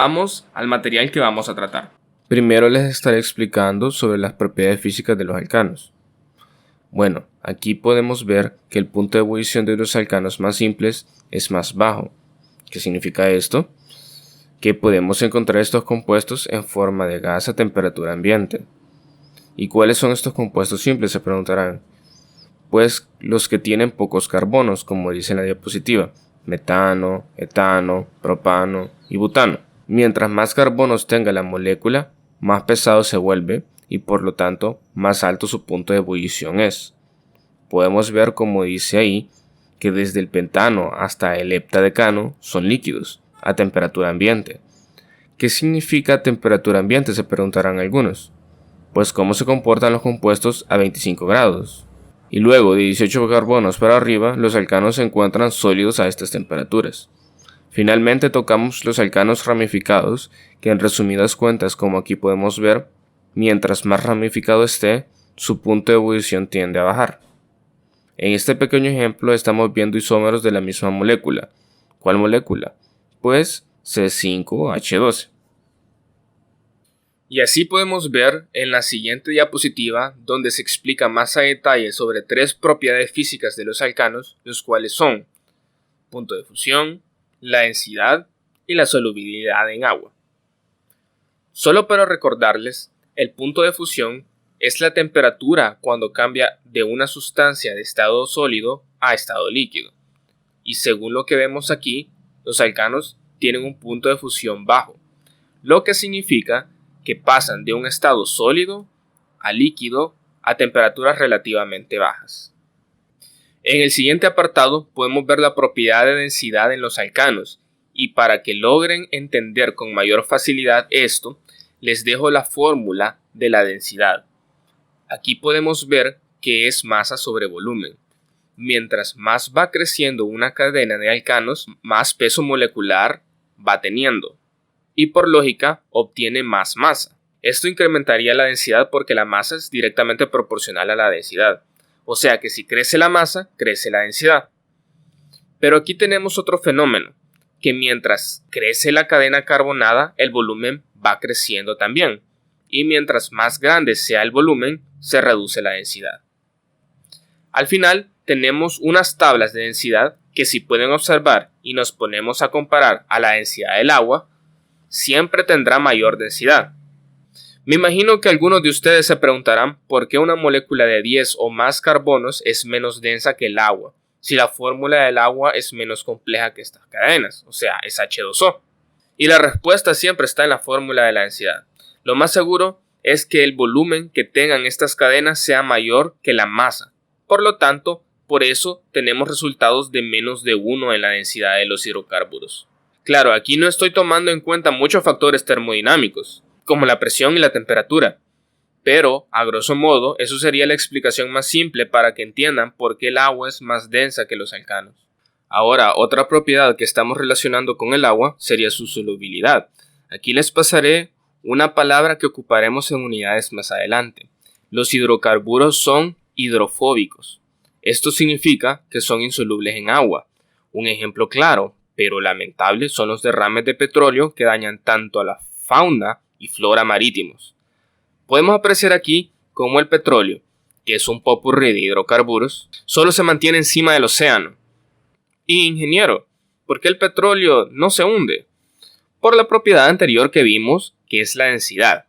Vamos al material que vamos a tratar. Primero les estaré explicando sobre las propiedades físicas de los alcanos. Bueno, aquí podemos ver que el punto de ebullición de los alcanos más simples es más bajo. ¿Qué significa esto? Que podemos encontrar estos compuestos en forma de gas a temperatura ambiente. ¿Y cuáles son estos compuestos simples?, se preguntarán. Pues los que tienen pocos carbonos, como dice en la diapositiva: metano, etano, propano y butano. Mientras más carbonos tenga la molécula, más pesado se vuelve y por lo tanto más alto su punto de ebullición es. Podemos ver, como dice ahí, que desde el pentano hasta el heptadecano son líquidos a temperatura ambiente. ¿Qué significa temperatura ambiente?, se preguntarán algunos. Pues cómo se comportan los compuestos a 25 grados. Y luego de 18 carbonos para arriba, los alcanos se encuentran sólidos a estas temperaturas. Finalmente tocamos los alcanos ramificados, que en resumidas cuentas, como aquí podemos ver, mientras más ramificado esté, su punto de ebullición tiende a bajar. En este pequeño ejemplo estamos viendo isómeros de la misma molécula. ¿Cuál molécula? Pues C5H12. Y así podemos ver en la siguiente diapositiva, donde se explica más a detalle sobre tres propiedades físicas de los alcanos, los cuales son punto de fusión, la densidad y la solubilidad en agua. Solo para recordarles, el punto de fusión es la temperatura cuando cambia de una sustancia de estado sólido a estado líquido. Y según lo que vemos aquí, los alcanos tienen un punto de fusión bajo, lo que significa que pasan de un estado sólido a líquido a temperaturas relativamente bajas. En el siguiente apartado podemos ver la propiedad de densidad en los alcanos, y para que logren entender con mayor facilidad esto, les dejo la fórmula de la densidad. Aquí podemos ver que es masa sobre volumen. Mientras más va creciendo una cadena de alcanos, más peso molecular va teniendo, y por lógica obtiene más masa. Esto incrementaría la densidad porque la masa es directamente proporcional a la densidad. O sea que si crece la masa, crece la densidad. Pero aquí tenemos otro fenómeno, que mientras crece la cadena carbonada, el volumen va creciendo también. Y mientras más grande sea el volumen, se reduce la densidad. Al final, tenemos unas tablas de densidad que, si pueden observar y nos ponemos a comparar a la densidad del agua, siempre tendrá mayor densidad. Me imagino que algunos de ustedes se preguntarán por qué una molécula de 10 o más carbonos es menos densa que el agua, si la fórmula del agua es menos compleja que estas cadenas, o sea, es H2O. Y la respuesta siempre está en la fórmula de la densidad. Lo más seguro es que el volumen que tengan estas cadenas sea mayor que la masa. Por lo tanto, por eso tenemos resultados de menos de 1 en la densidad de los hidrocarburos. Claro, aquí no estoy tomando en cuenta muchos factores termodinámicos, como la presión y la temperatura, pero, a grosso modo, eso sería la explicación más simple para que entiendan por qué el agua es más densa que los alcanos. Ahora, otra propiedad que estamos relacionando con el agua sería su solubilidad. Aquí les pasaré una palabra que ocuparemos en unidades más adelante. Los hidrocarburos son hidrofóbicos. Esto significa que son insolubles en agua. Un ejemplo claro, pero lamentable, son los derrames de petróleo que dañan tanto a la fauna y flora marítimos. Podemos apreciar aquí cómo el petróleo, que es un popurrí de hidrocarburos, solo se mantiene encima del océano. Y ingeniero, ¿por qué el petróleo no se hunde? Por la propiedad anterior que vimos, que es la densidad.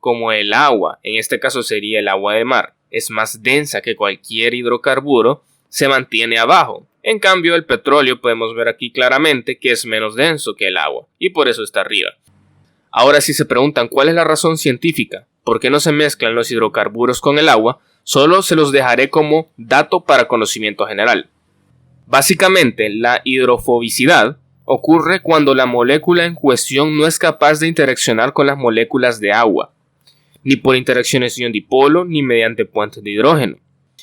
Como el agua, en este caso sería el agua de mar, es más densa que cualquier hidrocarburo, se mantiene abajo. En cambio, el petróleo podemos ver aquí claramente que es menos denso que el agua, y por eso está arriba. Ahora, si se preguntan cuál es la razón científica, por qué no se mezclan los hidrocarburos con el agua, solo se los dejaré como dato para conocimiento general. Básicamente, la hidrofobicidad ocurre cuando la molécula en cuestión no es capaz de interaccionar con las moléculas de agua, ni por interacciones ion-dipolo ni mediante puentes de hidrógeno.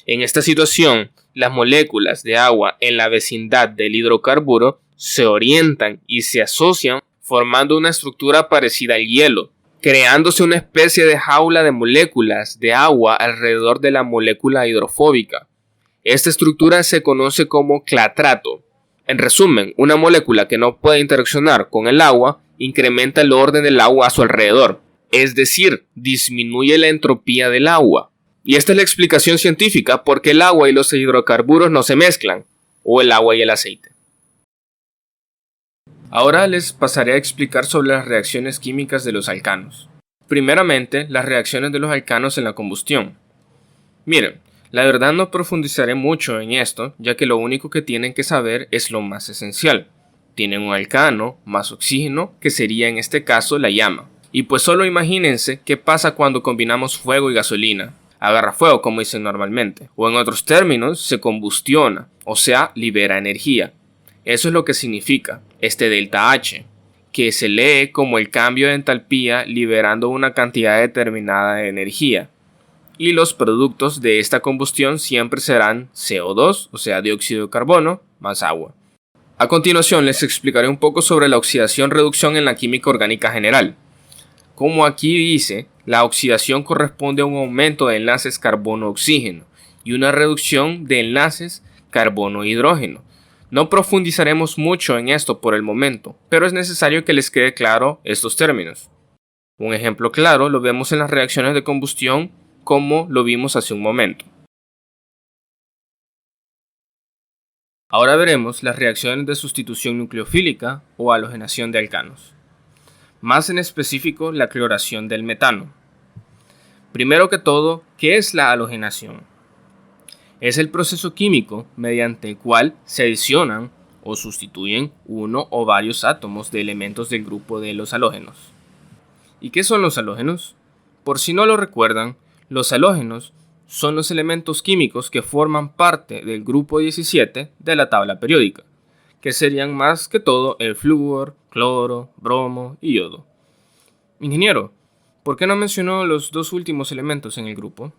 En esta situación, las moléculas de agua en la vecindad del hidrocarburo se orientan y se asocian formando una estructura parecida al hielo, creándose una especie de jaula de moléculas de agua alrededor de la molécula hidrofóbica. Esta estructura se conoce como clatrato. En resumen, una molécula que no puede interaccionar con el agua incrementa el orden del agua a su alrededor, es decir, disminuye la entropía del agua. Y esta es la explicación científica por qué el agua y los hidrocarburos no se mezclan, o el agua y el aceite. Ahora les pasaré a explicar sobre las reacciones químicas de los alcanos. Primeramente, las reacciones de los alcanos en la combustión. Miren, la verdad no profundizaré mucho en esto, ya que lo único que tienen que saber es lo más esencial. Tienen un alcano más oxígeno, que sería en este caso la llama. Y pues solo imagínense qué pasa cuando combinamos fuego y gasolina. Agarra fuego, como dicen normalmente, o en otros términos, se combustiona, o sea, libera energía. Eso es lo que significa este delta H, que se lee como el cambio de entalpía liberando una cantidad determinada de energía. Y los productos de esta combustión siempre serán CO2, o sea, dióxido de carbono, más agua. A continuación les explicaré un poco sobre la oxidación-reducción en la química orgánica general. Como aquí dice, la oxidación corresponde a un aumento de enlaces carbono-oxígeno y una reducción de enlaces carbono-hidrógeno. No profundizaremos mucho en esto por el momento, pero es necesario que les quede claro estos términos. Un ejemplo claro lo vemos en las reacciones de combustión, como lo vimos hace un momento. Ahora veremos las reacciones de sustitución nucleofílica o halogenación de alcanos. Más en específico, la cloración del metano. Primero que todo, ¿qué es la halogenación? Es el proceso químico mediante el cual se adicionan o sustituyen uno o varios átomos de elementos del grupo de los halógenos. ¿Y qué son los halógenos? Por si no lo recuerdan, los halógenos son los elementos químicos que forman parte del grupo 17 de la tabla periódica, que serían más que todo el flúor, cloro, bromo y yodo. Ingeniero, ¿por qué no mencionó los dos últimos elementos en el grupo?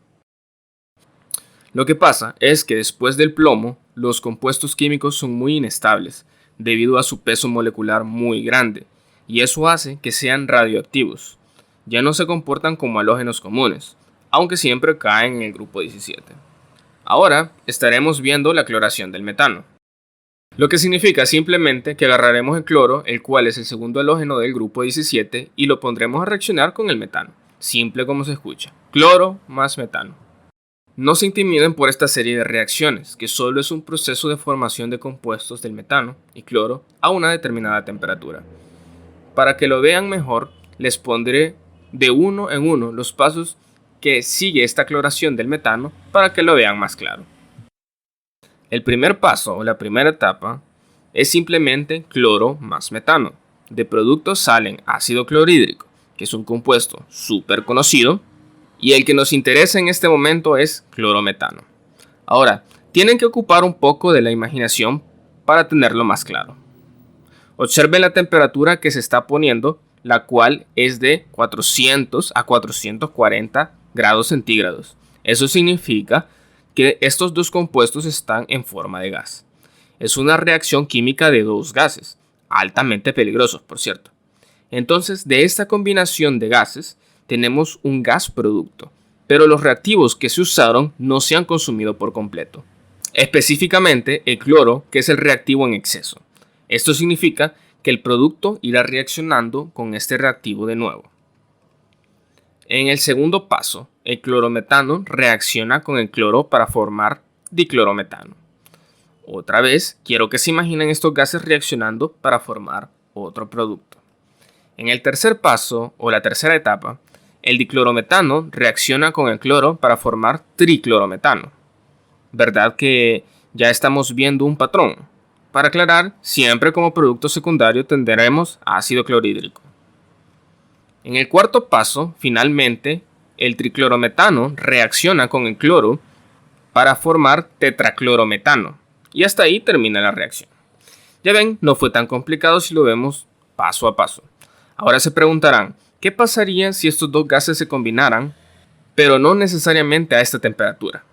Lo que pasa es que después del plomo, los compuestos químicos son muy inestables debido a su peso molecular muy grande, y eso hace que sean radioactivos. Ya no se comportan como halógenos comunes, aunque siempre caen en el grupo 17. Ahora estaremos viendo la cloración del metano, lo que significa simplemente que agarraremos el cloro, el cual es el segundo halógeno del grupo 17, y lo pondremos a reaccionar con el metano, simple como se escucha, cloro más metano. No se intimiden por esta serie de reacciones, que solo es un proceso de formación de compuestos del metano y cloro a una determinada temperatura. Para que lo vean mejor, les pondré de uno en uno los pasos que sigue esta cloración del metano para que lo vean más claro. El primer paso o la primera etapa es simplemente cloro más metano. De productos salen ácido clorhídrico, que es un compuesto súper conocido, y el que nos interesa en este momento es clorometano. Ahora, tienen que ocupar un poco de la imaginación para tenerlo más claro. Observen la temperatura que se está poniendo, la cual es de 400 a 440 grados centígrados. Eso significa que estos dos compuestos están en forma de gas. Es una reacción química de dos gases, altamente peligrosos, por cierto. Entonces, de esta combinación de gases, tenemos un gas producto, pero los reactivos que se usaron no se han consumido por completo. Específicamente, el cloro, que es el reactivo en exceso. Esto significa que el producto irá reaccionando con este reactivo de nuevo. En el segundo paso, el clorometano reacciona con el cloro para formar diclorometano. Otra vez, quiero que se imaginen estos gases reaccionando para formar otro producto. En el tercer paso, o la tercera etapa, el diclorometano reacciona con el cloro para formar triclorometano. ¿Verdad que ya estamos viendo un patrón? Para aclarar, siempre como producto secundario tendremos ácido clorhídrico. En el cuarto paso, finalmente, el triclorometano reacciona con el cloro para formar tetraclorometano. Y hasta ahí termina la reacción. Ya ven, no fue tan complicado si lo vemos paso a paso. Ahora se preguntarán, ¿qué pasaría si estos dos gases se combinaran, pero no necesariamente a esta temperatura?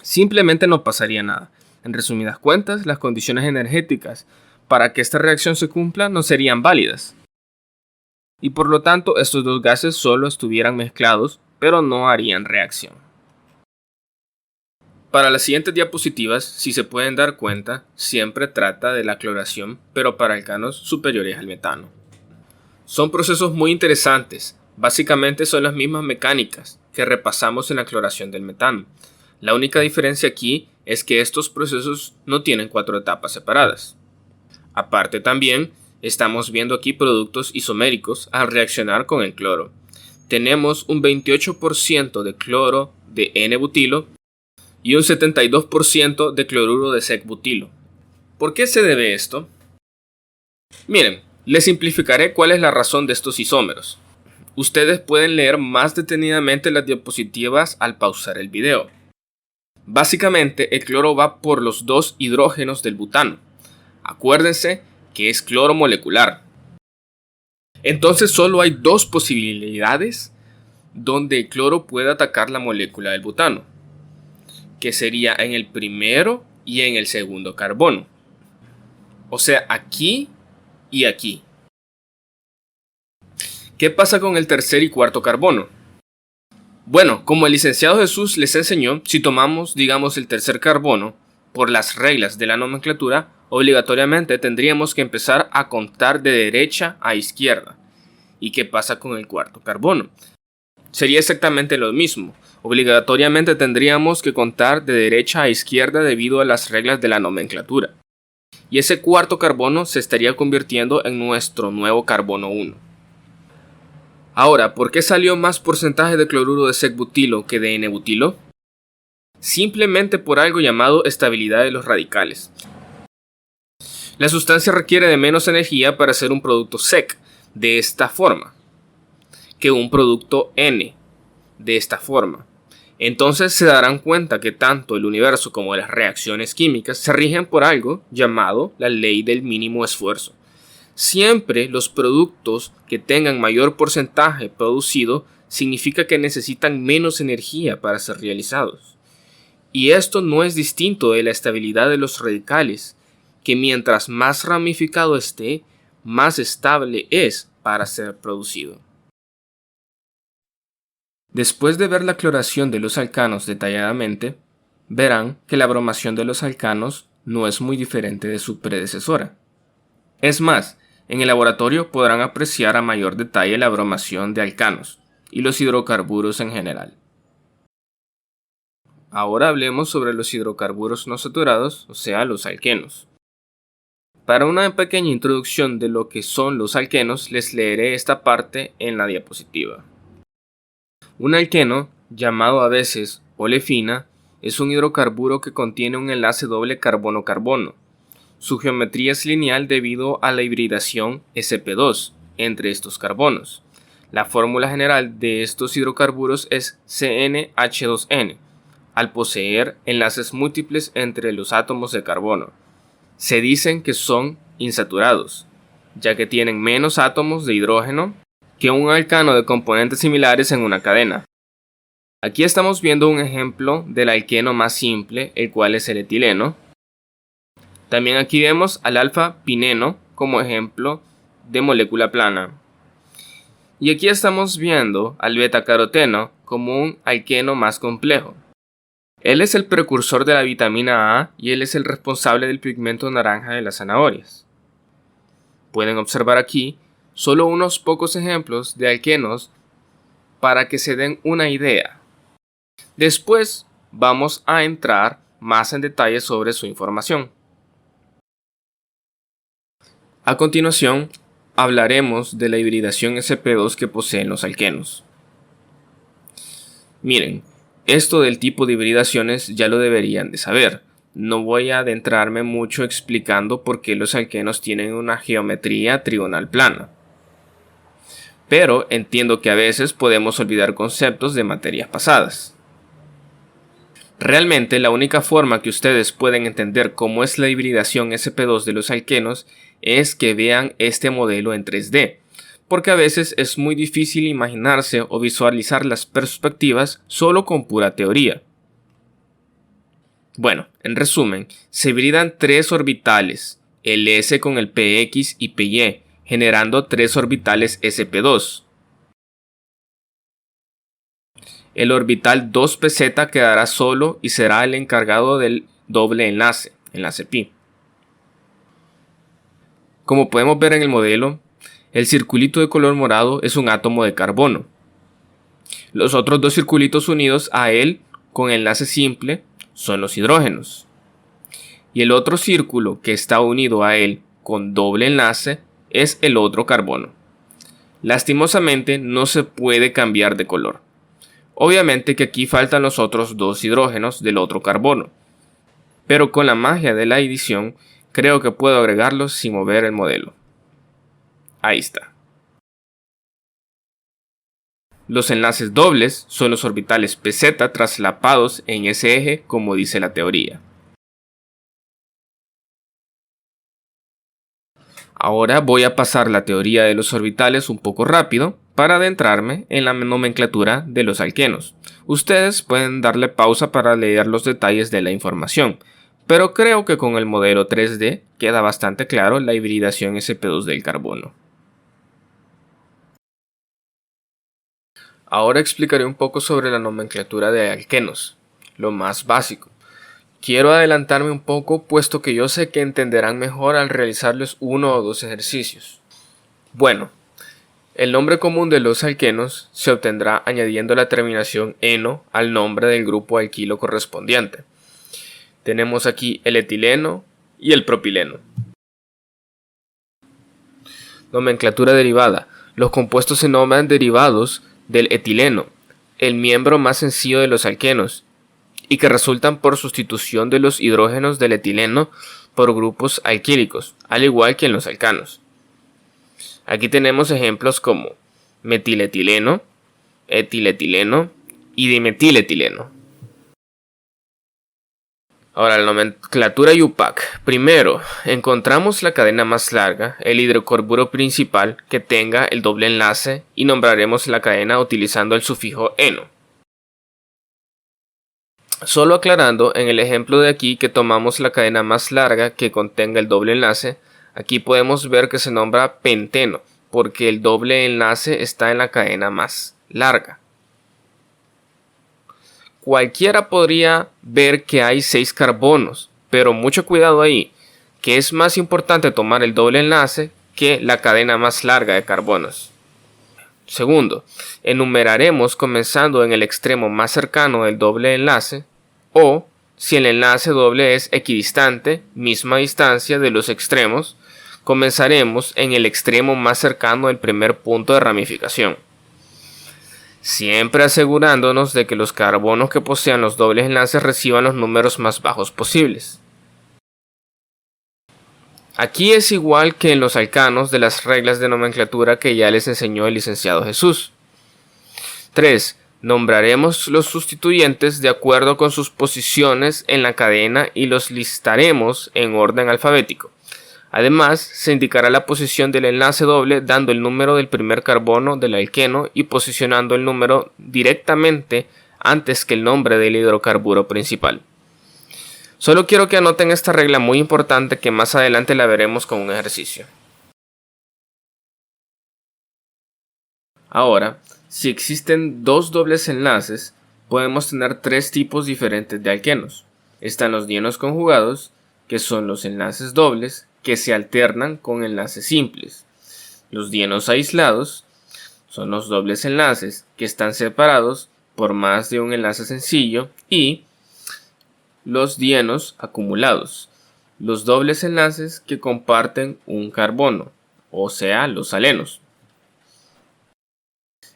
Simplemente no pasaría nada. En resumidas cuentas, las condiciones energéticas para que esta reacción se cumpla no serían válidas. Y por lo tanto, estos dos gases solo estuvieran mezclados, pero no harían reacción. Para las siguientes diapositivas, si se pueden dar cuenta, siempre trata de la cloración, pero para alcanos superiores al metano. Son procesos muy interesantes, básicamente son las mismas mecánicas que repasamos en la cloración del metano. La única diferencia aquí es que estos procesos no tienen 4 etapas separadas. Aparte también, estamos viendo aquí productos isoméricos al reaccionar con el cloro. Tenemos un 28% de cloro de N-butilo y un 72% de cloruro de sec-butilo. ¿Por qué se debe esto? Miren, les simplificaré cuál es la razón de estos isómeros. Ustedes pueden leer más detenidamente las diapositivas al pausar el video. Básicamente, el cloro va por los 2 hidrógenos del butano. Acuérdense que es cloro molecular. Entonces solo hay 2 posibilidades donde el cloro puede atacar la molécula del butano, que sería en el primero y en el segundo carbono. O sea, aquí y aquí. ¿Qué pasa con el tercer y cuarto carbono? Bueno, como el licenciado Jesús les enseñó, si tomamos, digamos, el tercer carbono, por las reglas de la nomenclatura, obligatoriamente tendríamos que empezar a contar de derecha a izquierda. ¿Y qué pasa con el cuarto carbono? Sería exactamente lo mismo. Obligatoriamente tendríamos que contar de derecha a izquierda debido a las reglas de la nomenclatura. Y ese cuarto carbono se estaría convirtiendo en nuestro nuevo carbono 1. Ahora, ¿por qué salió más porcentaje de cloruro de sec-butilo que de N-butilo? Simplemente por algo llamado estabilidad de los radicales. La sustancia requiere de menos energía para hacer un producto sec de esta forma que un producto N de esta forma. Entonces se darán cuenta que tanto el universo como las reacciones químicas se rigen por algo llamado la ley del mínimo esfuerzo. Siempre los productos que tengan mayor porcentaje producido significa que necesitan menos energía para ser realizados. Y esto no es distinto de la estabilidad de los radicales, que mientras más ramificado esté, más estable es para ser producido. Después de ver la cloración de los alcanos detalladamente, verán que la bromación de los alcanos no es muy diferente de su predecesora. Es más, en el laboratorio podrán apreciar a mayor detalle la bromación de alcanos y los hidrocarburos en general. Ahora hablemos sobre los hidrocarburos no saturados, o sea, los alquenos. Para una pequeña introducción de lo que son los alquenos, les leeré esta parte en la diapositiva. Un alqueno, llamado a veces olefina, es un hidrocarburo que contiene un enlace doble carbono-carbono. Su geometría es lineal debido a la hibridación sp2 entre estos carbonos. La fórmula general de estos hidrocarburos es CnH2n, al poseer enlaces múltiples entre los átomos de carbono. Se dicen que son insaturados, ya que tienen menos átomos de hidrógeno que un alcano de componentes similares en una cadena. Aquí estamos viendo un ejemplo del alqueno más simple, el cual es el etileno. También aquí vemos al alfa-pineno como ejemplo de molécula plana. Y aquí estamos viendo al beta-caroteno como un alqueno más complejo. Él es el precursor de la vitamina A y él es el responsable del pigmento naranja de las zanahorias. Pueden observar aquí solo unos pocos ejemplos de alquenos para que se den una idea. Después vamos a entrar más en detalle sobre su información. A continuación, hablaremos de la hibridación sp2 que poseen los alquenos. Miren, esto del tipo de hibridaciones ya lo deberían de saber. No voy a adentrarme mucho explicando por qué los alquenos tienen una geometría trigonal plana. Pero entiendo que a veces podemos olvidar conceptos de materias pasadas. Realmente la única forma que ustedes pueden entender cómo es la hibridación sp2 de los alquenos es que vean este modelo en 3D, porque a veces es muy difícil imaginarse o visualizar las perspectivas solo con pura teoría. Bueno, en resumen, se hibridan 3 orbitales, el S con el px y py, generando 3 orbitales sp2. El orbital 2pz quedará solo y será el encargado del doble enlace pi. Como podemos ver en el modelo, El circulito de color morado es un átomo de carbono. Los otros dos circulitos unidos a él con enlace simple son los hidrógenos. Y el otro círculo que está unido a él con doble enlace es el otro carbono. Lastimosamente no se puede cambiar de color. Obviamente que aquí faltan los otros dos hidrógenos del otro carbono. Pero con la magia de la edición creo que puedo agregarlos sin mover el modelo. Ahí está. Los enlaces dobles son los orbitales pz traslapados en ese eje como dice la teoría. Ahora voy a pasar la teoría de los orbitales un poco rápido para adentrarme en la nomenclatura de los alquenos. Ustedes pueden darle pausa para leer los detalles de la información, pero creo que con el modelo 3D queda bastante claro la hibridación sp2 del carbono. Ahora explicaré un poco sobre la nomenclatura de alquenos, lo más básico. Quiero adelantarme un poco puesto que yo sé que entenderán mejor al realizarles uno o dos ejercicios. Bueno, el nombre común de los alquenos se obtendrá añadiendo la terminación eno al nombre del grupo alquilo correspondiente. Tenemos aquí el etileno y el propileno. Nomenclatura derivada. Los compuestos se nombran derivados del etileno, el miembro más sencillo de los alquenos, y que resultan por sustitución de los hidrógenos del etileno por grupos alquílicos, al igual que en los alcanos. Aquí tenemos ejemplos como metiletileno, etiletileno y dimetiletileno. Ahora, la nomenclatura IUPAC. Primero, encontramos la cadena más larga, el hidrocarburo principal que tenga el doble enlace, y nombraremos la cadena utilizando el sufijo eno. Solo aclarando, en el ejemplo de aquí que tomamos la cadena más larga que contenga el doble enlace, aquí podemos ver que se nombra penteno, porque el doble enlace está en la cadena más larga. Cualquiera podría ver que hay 6 carbonos, pero mucho cuidado ahí, que es más importante tomar el doble enlace que la cadena más larga de carbonos. Segundo, enumeraremos comenzando en el extremo más cercano del doble enlace, o si el enlace doble es equidistante, misma distancia de los extremos, comenzaremos en el extremo más cercano del primer punto de ramificación. Siempre asegurándonos de que los carbonos que posean los dobles enlaces reciban los números más bajos posibles. Aquí es igual que en los alcanos de las reglas de nomenclatura que ya les enseñó el licenciado Jesús. 3. Nombraremos los sustituyentes de acuerdo con sus posiciones en la cadena y los listaremos en orden alfabético. Además, se indicará la posición del enlace doble dando el número del primer carbono del alqueno y posicionando el número directamente antes que el nombre del hidrocarburo principal. Solo quiero que anoten esta regla muy importante que más adelante la veremos con un ejercicio. Ahora, si existen dos dobles enlaces, podemos tener tres tipos diferentes de alquenos. Están los dienos conjugados, que son los enlaces dobles, que se alternan con enlaces simples. Los dienos aislados son los dobles enlaces que están separados por más de un enlace sencillo, y los dienos acumulados, los dobles enlaces que comparten un carbono, o sea, los alenos.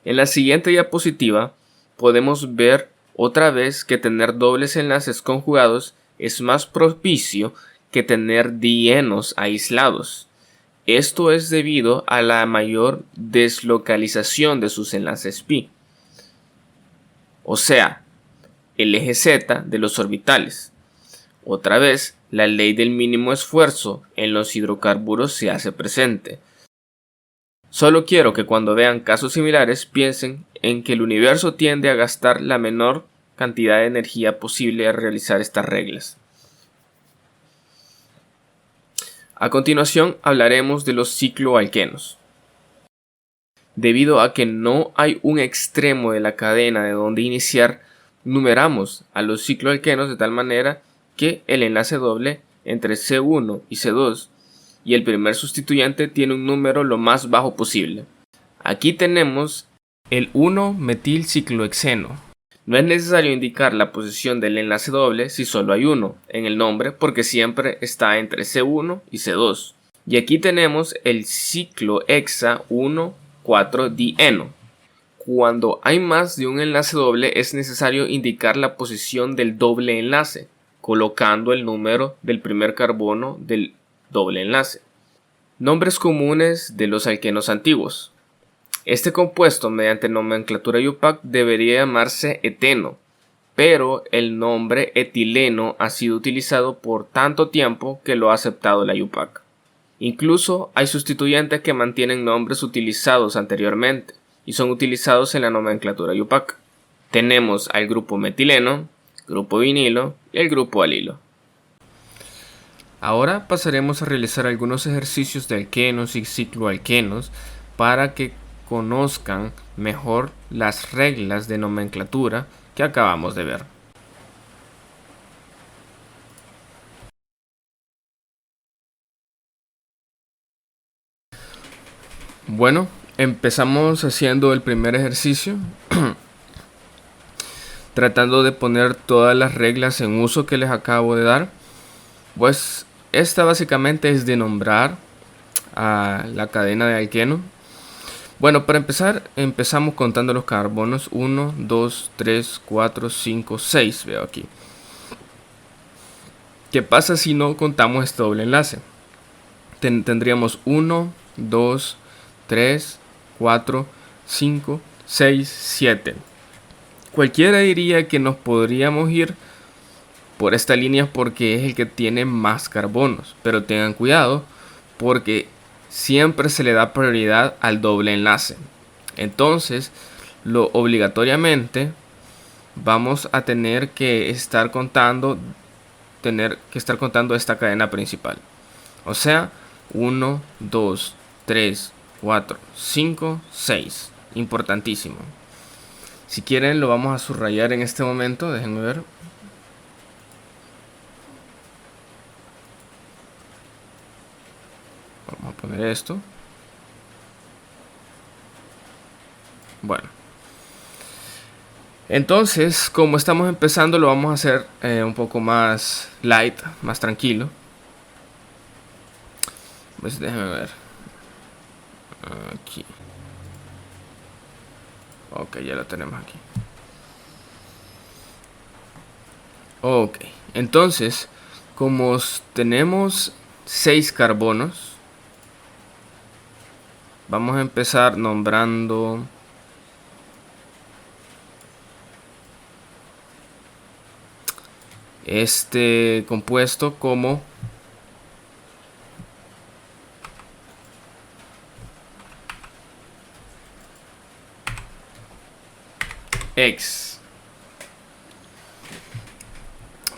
En la siguiente diapositiva podemos ver otra vez que tener dobles enlaces conjugados es más propicio que tener dienos aislados. Esto es debido a la mayor deslocalización de sus enlaces pi, o sea, el eje Z de los orbitales. Otra vez, la ley del mínimo esfuerzo en los hidrocarburos se hace presente. Solo quiero que cuando vean casos similares piensen en que el universo tiende a gastar la menor cantidad de energía posible al realizar estas reglas. A continuación hablaremos de los cicloalquenos. Debido a que no hay un extremo de la cadena de donde iniciar, numeramos a los cicloalquenos de tal manera que el enlace doble entre C1 y C2 y el primer sustituyente tiene un número lo más bajo posible. Aquí tenemos el 1-metilciclohexeno. No es necesario indicar la posición del enlace doble si solo hay uno en el nombre, porque siempre está entre C1 y C2. Y aquí tenemos el ciclohexa 1,4-dieno. Cuando hay más de un enlace doble es necesario indicar la posición del doble enlace, colocando el número del primer carbono del doble enlace. Nombres comunes de los alquenos antiguos. Este compuesto, mediante nomenclatura IUPAC, debería llamarse eteno, pero el nombre etileno ha sido utilizado por tanto tiempo que lo ha aceptado la IUPAC. Incluso hay sustituyentes que mantienen nombres utilizados anteriormente y son utilizados en la nomenclatura IUPAC. Tenemos al grupo metileno, grupo vinilo y el grupo alilo. Ahora pasaremos a realizar algunos ejercicios de alquenos y cicloalquenos para que conozcan mejor las reglas de nomenclatura que acabamos de ver. Bueno, empezamos haciendo el primer ejercicio, tratando de poner todas las reglas en uso que les acabo de dar. Pues esta básicamente es de nombrar a la cadena de alqueno. Bueno, para empezar, empezamos contando los carbonos. 1, 2, 3, 4, 5, 6, veo aquí. ¿Qué pasa si no contamos este doble enlace? Tendríamos 1, 2, 3, 4, 5, 6, 7. Cualquiera diría que nos podríamos ir por esta línea porque es el que tiene más carbonos, pero tengan cuidado porque siempre se le da prioridad al doble enlace. Entonces, obligatoriamente vamos a tener que estar contando esta cadena principal. O sea, 1, 2, 3, 4, 5, 6. Importantísimo. Si quieren lo vamos a subrayar en este momento. Déjenme ver. Vamos a poner esto. Bueno. Entonces, como estamos empezando, lo vamos a hacer un poco más light, más tranquilo. Pues déjenme ver. Aquí. Ok, ya lo tenemos aquí. Ok, entonces, como tenemos 6 carbonos, vamos a empezar nombrando este compuesto como X.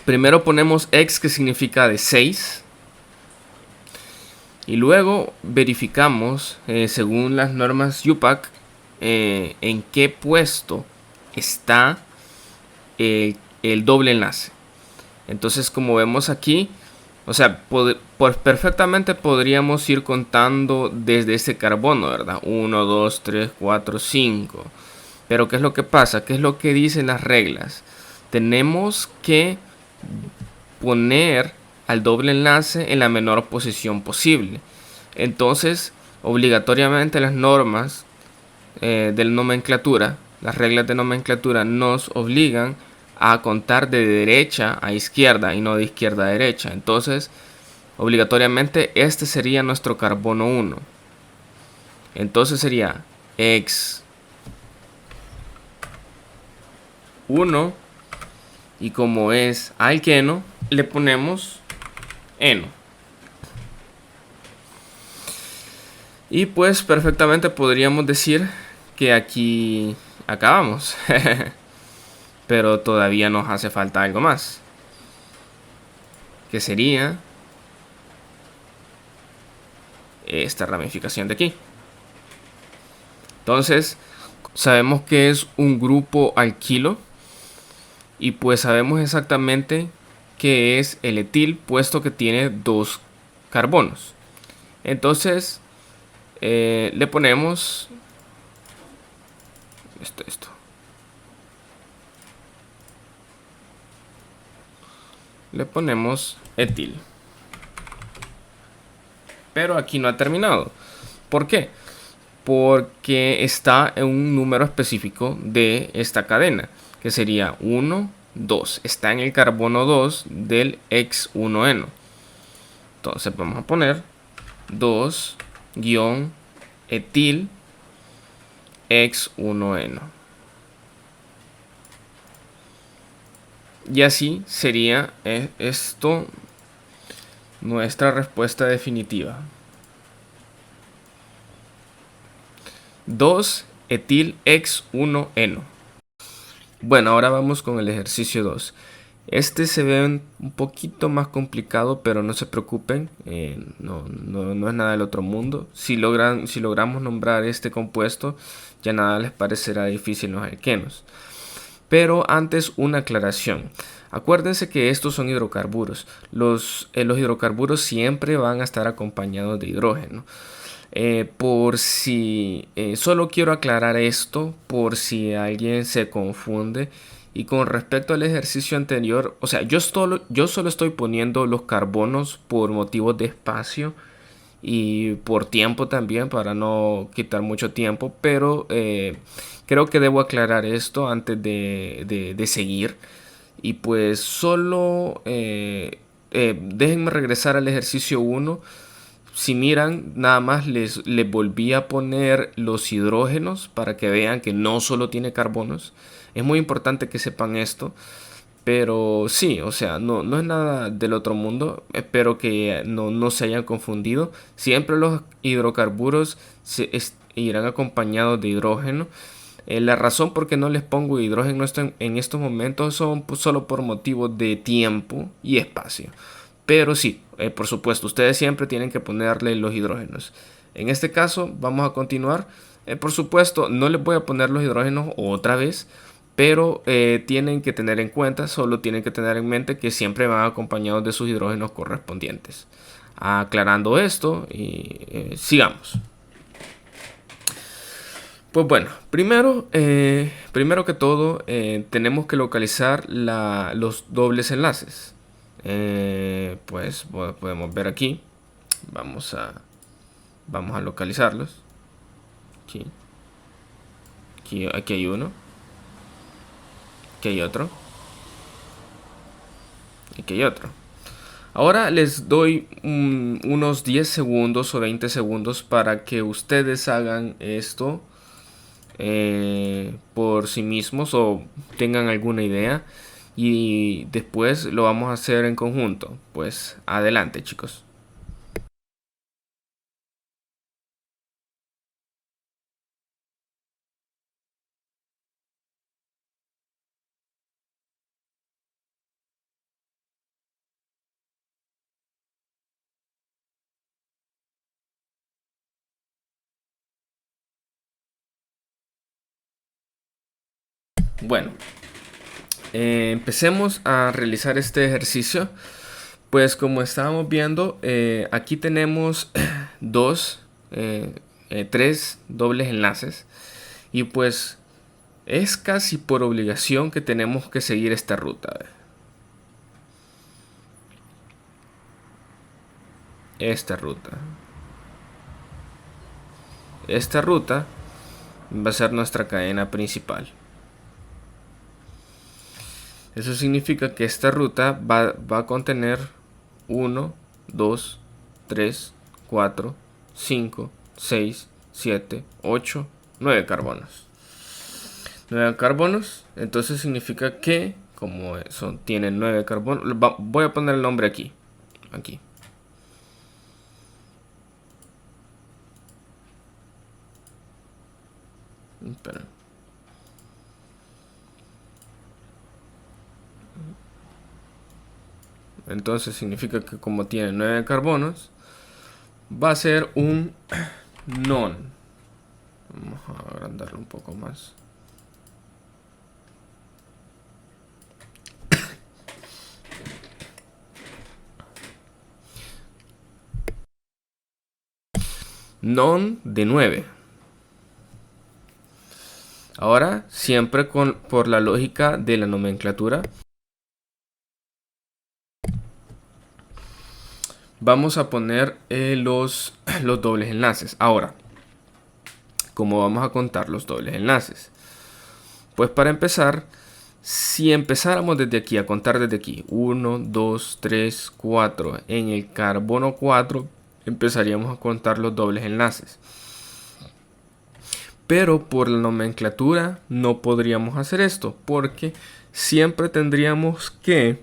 Primero ponemos X, que significa de 6. Y luego verificamos, según las normas IUPAC, en qué puesto está el doble enlace. Entonces, como vemos aquí, o sea, perfectamente podríamos ir contando desde ese carbono, ¿verdad? 1, 2, 3, 4, 5. Pero ¿qué es lo que pasa? ¿Qué es lo que dicen las reglas? Tenemos que poner al doble enlace en la menor posición posible. Entonces, obligatoriamente las normas de nomenclatura, las reglas de nomenclatura nos obligan a contar de derecha a izquierda y no de izquierda a derecha. Entonces, obligatoriamente este sería nuestro carbono 1. Entonces sería X 1, y como es alqueno, le ponemos eno. Y pues perfectamente podríamos decir que aquí acabamos. Pero todavía nos hace falta algo más, que sería esta ramificación de aquí. Entonces, sabemos que es un grupo alquilo. Y pues sabemos exactamente qué es el etil, puesto que tiene 2 carbonos. Entonces le ponemos esto. Le ponemos etil. Pero aquí no ha terminado. ¿Por qué? Porque está en un número específico de esta cadena, que sería 1, 2. Está en el carbono 2 del X1N. Entonces vamos a poner 2-etil X1N. Y así sería esto nuestra respuesta definitiva. 2-etil X1N. Bueno, ahora vamos con el ejercicio 2. Este se ve un poquito más complicado, pero no se preocupen, no es nada del otro mundo. Si logramos nombrar este compuesto, ya nada les parecerá difícil los alquenos. Pero antes una aclaración. Acuérdense que estos son hidrocarburos. Los hidrocarburos siempre van a estar acompañados de hidrógeno. Solo quiero aclarar esto por si alguien se confunde. Y con respecto al ejercicio anterior, o sea, yo solo estoy poniendo los carbonos por motivos de espacio y por tiempo también, para no quitar mucho tiempo, pero creo que debo aclarar esto antes de seguir. Y pues solo déjenme regresar al ejercicio 1. Si miran, nada más les volví a poner los hidrógenos para que vean que no solo tiene carbonos. Es muy importante que sepan esto. Pero sí, o sea, no es nada del otro mundo. Espero que no se hayan confundido. Siempre los hidrocarburos irán acompañados de hidrógeno. La razón por qué no les pongo hidrógeno en estos momentos son solo por motivos de tiempo y espacio. Pero sí, por supuesto, ustedes siempre tienen que ponerle los hidrógenos. En este caso, vamos a continuar. Por supuesto, no les voy a poner los hidrógenos otra vez, pero tienen que tener en cuenta, solo tienen que tener en mente que siempre van acompañados de sus hidrógenos correspondientes. Aclarando esto, y sigamos. Pues bueno, primero que todo, tenemos que localizar los dobles enlaces. Pues podemos ver aquí. Vamos a localizarlos. Aquí hay uno. Aquí hay otro. Aquí hay otro. Ahora les doy unos 10 segundos o 20 segundos para que ustedes hagan esto por sí mismos o tengan alguna idea. Y después lo vamos a hacer en conjunto. Pues adelante, chicos. Bueno, empecemos a realizar este ejercicio. Pues como estábamos viendo, aquí tenemos tres dobles enlaces. Y pues es casi por obligación que tenemos que seguir esta ruta. Esta ruta. Esta ruta va a ser nuestra cadena principal. Eso significa que esta ruta va a contener 1, 2, 3, 4, 5, 6, 7, 8, 9 carbonos. 9 carbonos, entonces significa que como tienen 9 carbonos, voy a poner el nombre aquí. Espera. Entonces significa que como tiene 9 carbonos, va a ser un non. Vamos a agrandarlo un poco más. non de 9. Ahora, siempre por la lógica de la nomenclatura, vamos a poner los dobles enlaces. Ahora, ¿cómo vamos a contar los dobles enlaces? Pues para empezar, si empezáramos desde aquí, a contar desde aquí, 1, 2, 3, 4, en el carbono 4, empezaríamos a contar los dobles enlaces. Pero por la nomenclatura no podríamos hacer esto, porque siempre tendríamos que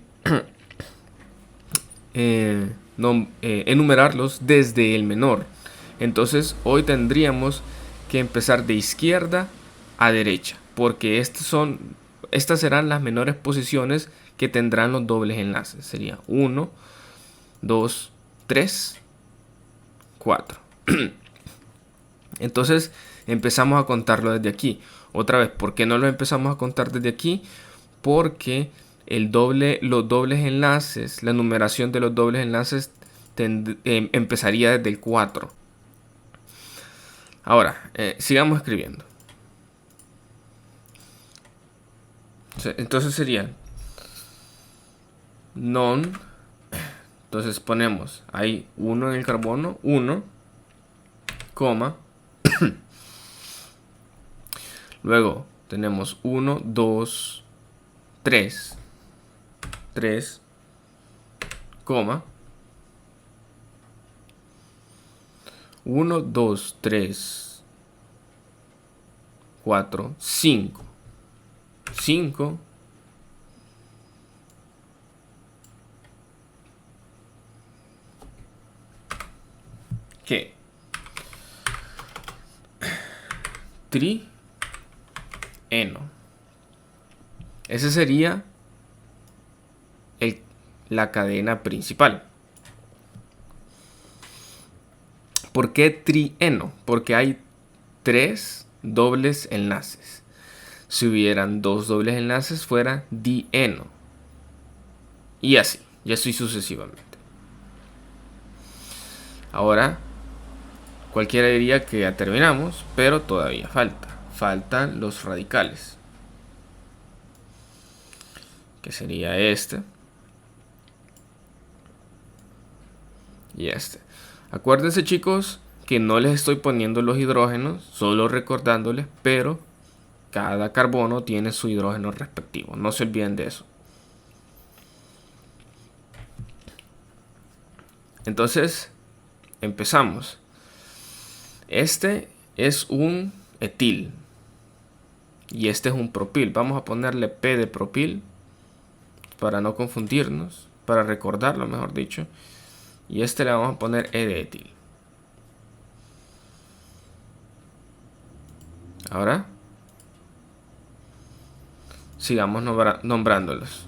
enumerarlos desde el menor. Entonces hoy tendríamos que empezar de izquierda a derecha, porque estas serán las menores posiciones que tendrán los dobles enlaces. Sería 1, 2, 3, 4. Entonces empezamos a contarlo desde aquí. Otra vez, ¿por qué no lo empezamos a contar desde aquí? Porque los dobles enlaces, la numeración de los dobles enlaces empezaría desde el 4. Ahora, sigamos escribiendo. Entonces sería non. Entonces ponemos ahí 1 en el carbono, 1, coma. Luego tenemos 1, 2, 3, 3, coma. 1, 2, 3, 4, 5. 5. ¿Qué? Trieno. Ese sería la cadena principal. ¿Por qué trieno? Porque hay 3 dobles enlaces. Si hubieran 2 dobles enlaces fuera dieno. Y así sucesivamente. Ahora, cualquiera diría que ya terminamos, pero todavía faltan los radicales, que sería este y este. Acuérdense, chicos, que no les estoy poniendo los hidrógenos, solo recordándoles, pero cada carbono tiene su hidrógeno respectivo, no se olviden de eso. Entonces, empezamos. Este es un etil y este es un propil. Vamos a ponerle P de propil para no confundirnos, para recordarlo, mejor dicho. Y este le vamos a poner E de etil. Ahora sigamos nombrándolos.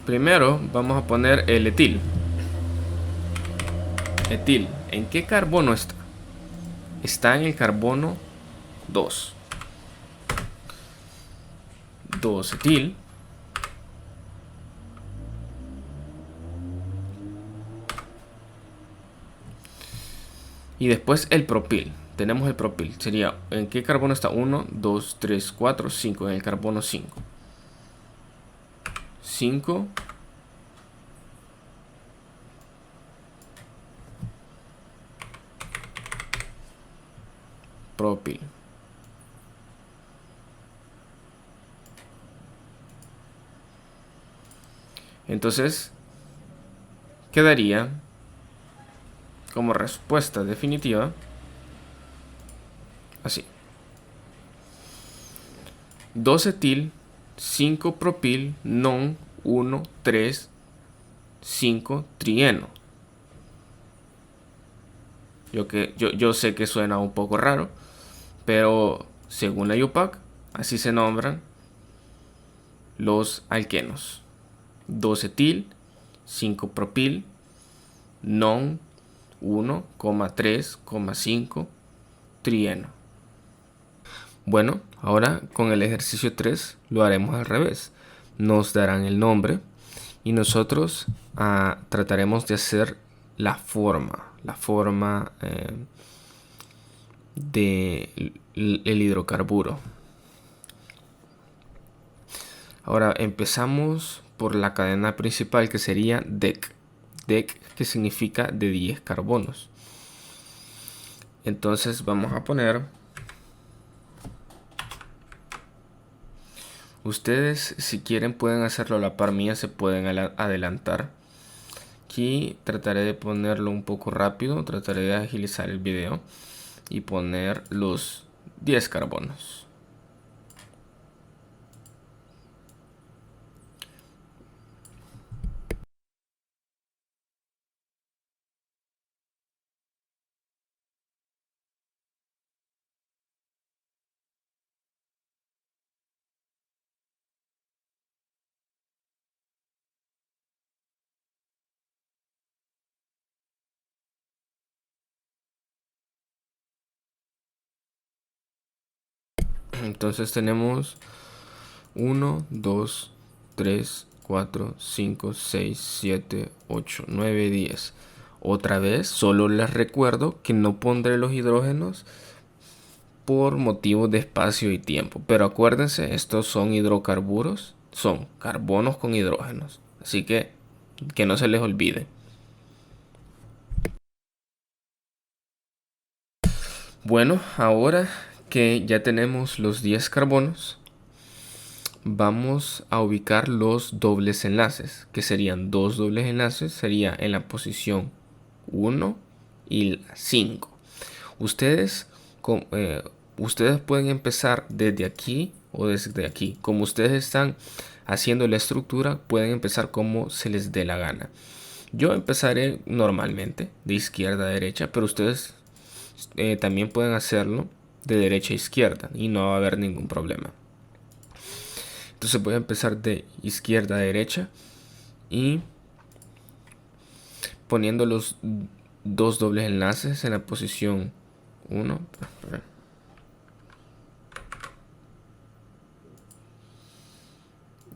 Primero vamos a poner el etil. Etil, ¿en qué carbono está? Está en el carbono 2. 2 etil. Y después el propil. Tenemos el propil. Sería, ¿en qué carbono está? 1, 2, 3, 4, 5. En el carbono 5. 5. Propil. Entonces, quedaría como respuesta definitiva así: 2 etil, 5 propil, non, 1, 3, 5 trieno. Yo sé que suena un poco raro, pero según la IUPAC, así se nombran los alquenos: 2 etil, 5 propil, non, 1,3,5 trieno. Bueno, ahora con el ejercicio 3 lo haremos al revés. Nos darán el nombre y nosotros trataremos de hacer la forma del hidrocarburo. Ahora empezamos por la cadena principal, que sería DEC. DEC, que significa de 10 carbonos. Entonces vamos a poner, ustedes si quieren pueden hacerlo a la par mía, se pueden adelantar. Aquí trataré de ponerlo un poco rápido, trataré de agilizar el video y poner los 10 carbonos. Entonces tenemos 1, 2, 3, 4, 5, 6, 7, 8, 9, 10. Otra vez, solo les recuerdo que no pondré los hidrógenos por motivos de espacio y tiempo. Pero acuérdense, estos son hidrocarburos, son carbonos con hidrógenos. Así que no se les olvide. Bueno, ahora que ya tenemos los 10 carbonos, vamos a ubicar los dobles enlaces, que serían dos dobles enlaces, sería en la posición 1 y 5. Ustedes pueden empezar desde aquí o desde aquí. Como ustedes están haciendo la estructura, pueden empezar como se les dé la gana. Yo empezaré normalmente de izquierda a derecha, pero ustedes también pueden hacerlo de derecha a izquierda y no va a haber ningún problema. Entonces voy a empezar de izquierda a derecha y poniendo los dos dobles enlaces en la posición 1.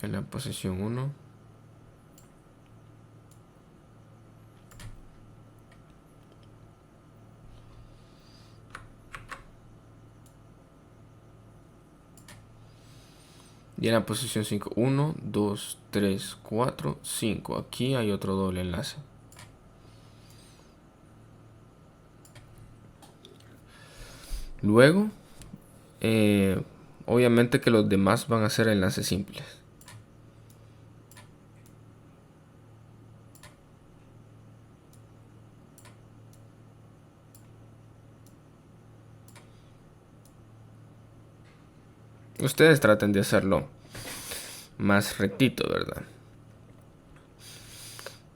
En la posición 1. Y en la posición 5, 1, 2, 3, 4, 5. Aquí hay otro doble enlace. Luego, obviamente que los demás van a ser enlaces simples. Ustedes traten de hacerlo más rectito, ¿verdad?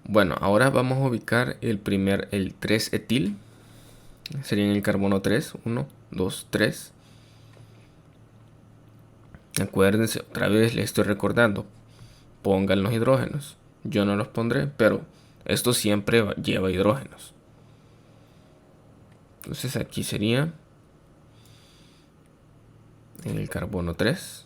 Bueno, ahora vamos a ubicar el 3-etil. Sería en el carbono 3. 1, 2, 3. Acuérdense, otra vez les estoy recordando. Pongan los hidrógenos. Yo no los pondré, pero esto siempre lleva hidrógenos. Entonces aquí sería en el carbono 3.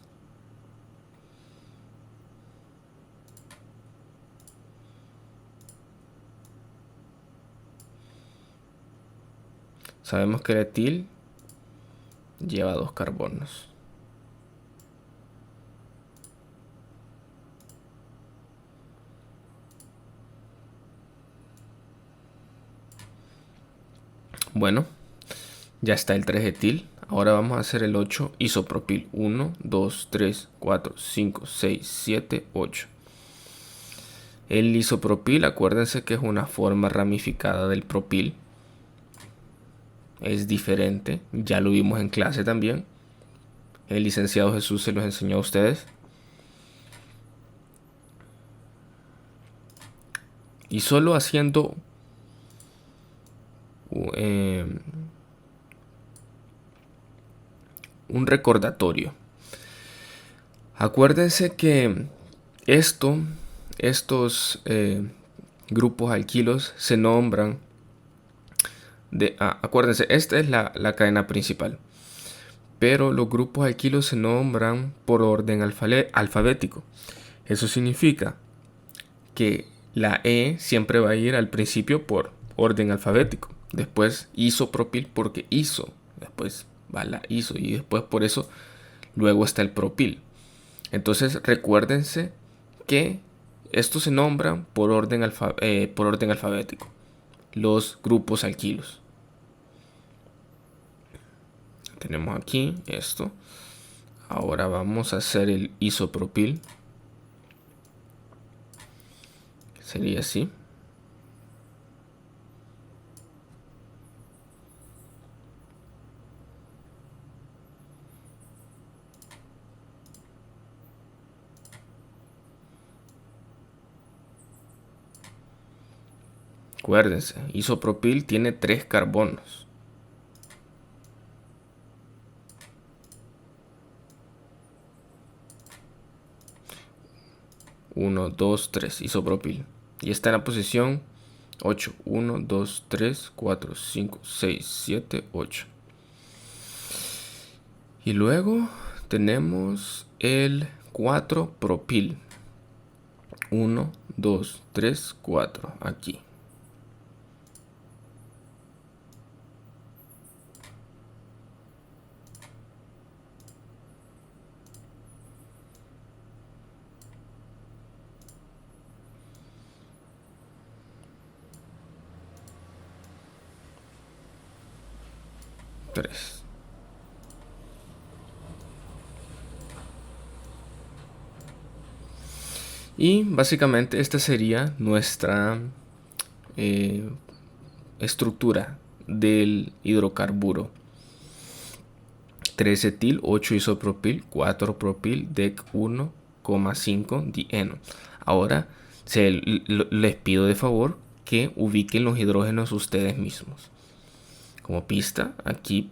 Sabemos que el etil lleva 2 carbonos. Bueno, ya está el 3-etil. Ahora vamos a hacer el 8 isopropil. 1, 2, 3, 4, 5, 6, 7, 8. El isopropil, acuérdense que es una forma ramificada del propil. Es diferente, ya lo vimos en clase también. El licenciado Jesús se los enseñó a ustedes. Y solo haciendo un recordatorio. Acuérdense que estos grupos alquilos se nombran acuérdense, esta es la cadena principal, pero los grupos alquilos se nombran por orden alfabético. Eso significa que la E siempre va a ir al principio por orden alfabético. Después isopropil porque iso. Después va la iso y después por eso luego está el propil. Entonces recuérdense que estos se nombran por orden alfabético. Los grupos alquilos. Tenemos aquí esto. Ahora vamos a hacer el isopropil. Sería así. Acuérdense, isopropil tiene 3 carbonos. 1, 2, 3, isopropil. Y está en la posición 8. 1, 2, 3, 4, 5, 6, 7, 8. Y luego tenemos el 4 propil. 1, 2, 3, 4. Aquí. Y básicamente esta sería nuestra estructura del hidrocarburo. 3 etil, 8 isopropil, 4 propil, dec 1,5 dieno. Ahora les pido de favor que ubiquen los hidrógenos ustedes mismos. Como pista, aquí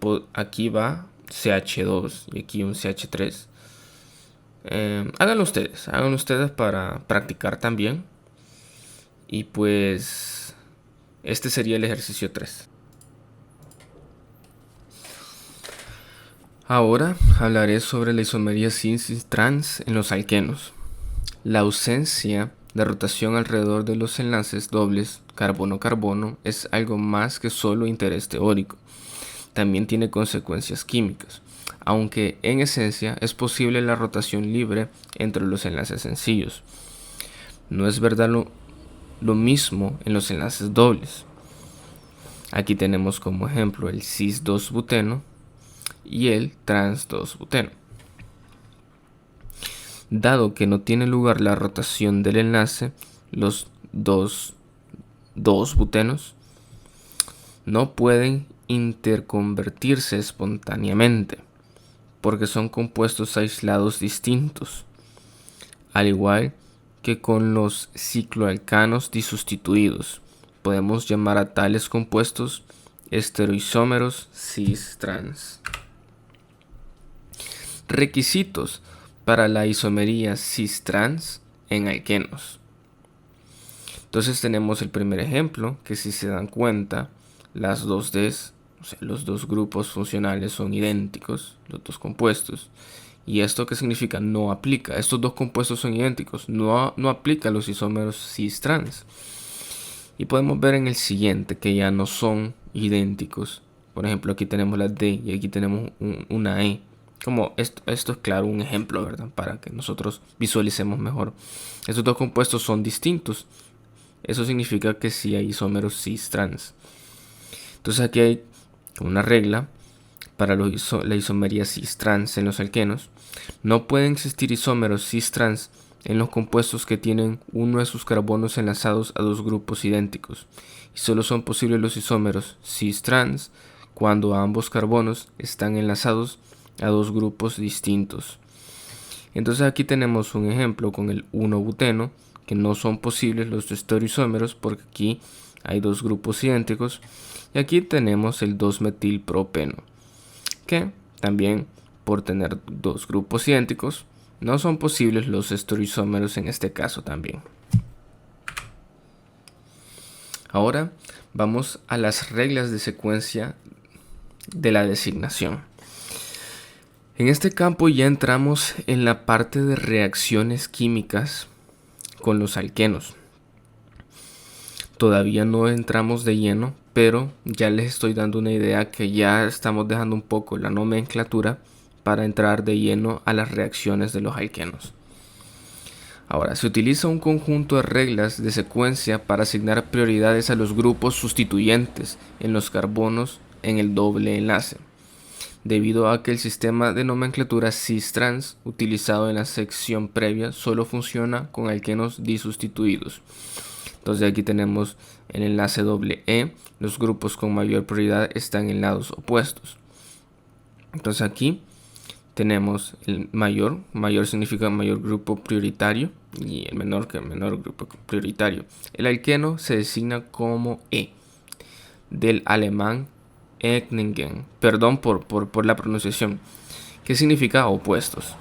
va CH2 y aquí un CH3. Háganlo ustedes para practicar también. Y pues este sería el ejercicio 3. Ahora hablaré sobre la isomería cis-trans en los alquenos. La ausencia de rotación alrededor de los enlaces dobles carbono-carbono es algo más que solo interés teórico. También tiene consecuencias químicas, aunque en esencia es posible la rotación libre entre los enlaces sencillos. No es verdad lo mismo en los enlaces dobles. Aquí tenemos como ejemplo el cis-2-buteno y el trans-2-buteno. Dado que no tiene lugar la rotación del enlace, los dos butenos no pueden interconvertirse espontáneamente, porque son compuestos aislados distintos, al igual que con los cicloalcanos disustituidos. Podemos llamar a tales compuestos estereoisómeros cis-trans. Requisitos para la isomería cis-trans en alquenos. Entonces tenemos el primer ejemplo, que si se dan cuenta, las dos Ds, o sea, los dos grupos funcionales son idénticos, los dos compuestos. ¿Y esto qué significa? No aplica. Estos dos compuestos son idénticos, no aplica a los isómeros cis-trans. Y podemos ver en el siguiente que ya no son idénticos. Por ejemplo, aquí tenemos la D y aquí tenemos una E. Como esto es claro, un ejemplo, ¿verdad? Para que nosotros visualicemos mejor. Estos dos compuestos son distintos. Eso significa que sí hay isómeros cis-trans. Entonces aquí hay una regla para la isomería cis-trans en los alquenos. No pueden existir isómeros cis-trans en los compuestos que tienen uno de sus carbonos enlazados a dos grupos idénticos. Y solo son posibles los isómeros cis-trans cuando ambos carbonos están enlazados a dos grupos distintos. Entonces aquí tenemos un ejemplo con el 1-buteno, que no son posibles los estereoisómeros porque aquí hay dos grupos idénticos. Y aquí tenemos el 2-metilpropeno, que también por tener dos grupos idénticos no son posibles los estereoisómeros en este caso también. Ahora vamos a las reglas de secuencia de la designación. En este campo ya entramos en la parte de reacciones químicas con los alquenos. Todavía no entramos de lleno, pero ya les estoy dando una idea que ya estamos dejando un poco la nomenclatura para entrar de lleno a las reacciones de los alquenos. Ahora, se utiliza un conjunto de reglas de secuencia para asignar prioridades a los grupos sustituyentes en los carbonos en el doble enlace, debido a que el sistema de nomenclatura cis-trans utilizado en la sección previa solo funciona con alquenos disustituidos. Entonces aquí tenemos el enlace doble E, los grupos con mayor prioridad están en lados opuestos. Entonces aquí tenemos el mayor significa mayor grupo prioritario y el menor que el menor grupo prioritario. El alqueno se designa como E, del alemán Ethningen, perdón por la pronunciación, que significa opuestos.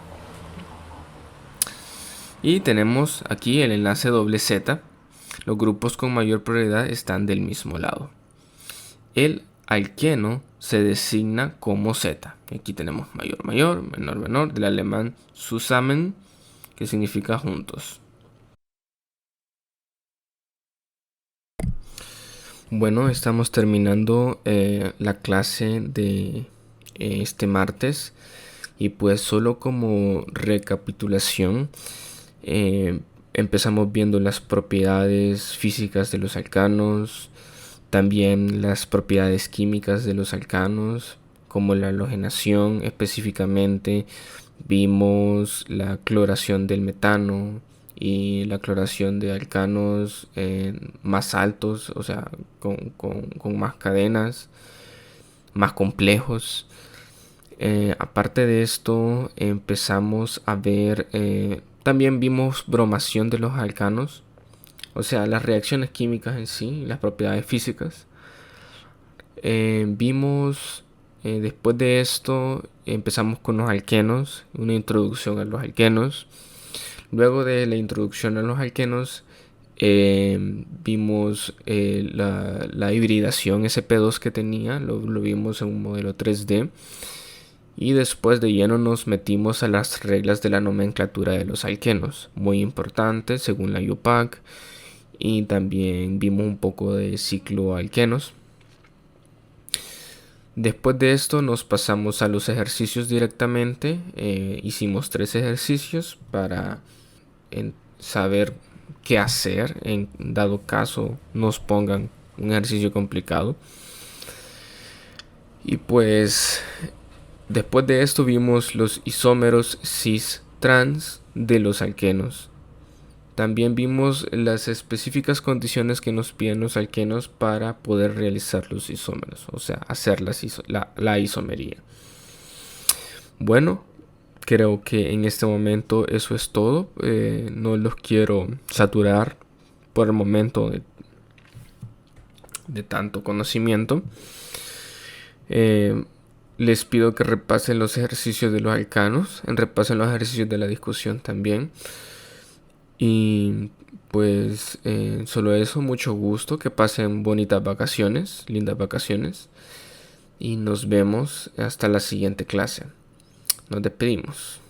Y tenemos aquí el enlace doble Z. Los grupos con mayor prioridad están del mismo lado. El alqueno se designa como Z. Aquí tenemos mayor, mayor, menor, menor, del alemán zusammen, que significa juntos. Bueno, estamos terminando la clase de este martes. Y pues solo como recapitulación, empezamos viendo las propiedades físicas de los alcanos, también las propiedades químicas de los alcanos, como la halogenación. Específicamente vimos la cloración del metano y la cloración de alcanos más altos, o sea, con más cadenas, más complejos. Aparte de esto, empezamos a ver, también vimos bromación de los alcanos, o sea, las reacciones químicas en sí, las propiedades físicas. Después de esto, empezamos con los alquenos, una introducción a los alquenos. Luego de la introducción a los alquenos, vimos la hibridación sp2 que tenía, lo vimos en un modelo 3D. Y después de lleno nos metimos a las reglas de la nomenclatura de los alquenos, muy importante según la IUPAC. Y también vimos un poco de cicloalquenos. Después de esto nos pasamos a los ejercicios directamente. Hicimos 3 ejercicios para saber qué hacer en dado caso nos pongan un ejercicio complicado. Y pues después de esto vimos los isómeros cis-trans de los alquenos. También vimos las específicas condiciones que nos piden los alquenos para poder realizar los isómeros, o sea, hacer la isomería. Bueno, creo que en este momento eso es todo. No los quiero saturar por el momento de tanto conocimiento. Les pido que repasen los ejercicios de los alcanos, repasen los ejercicios de la discusión también. Y pues solo eso, mucho gusto, que pasen bonitas vacaciones, lindas vacaciones. Y nos vemos hasta la siguiente clase. Nos despedimos.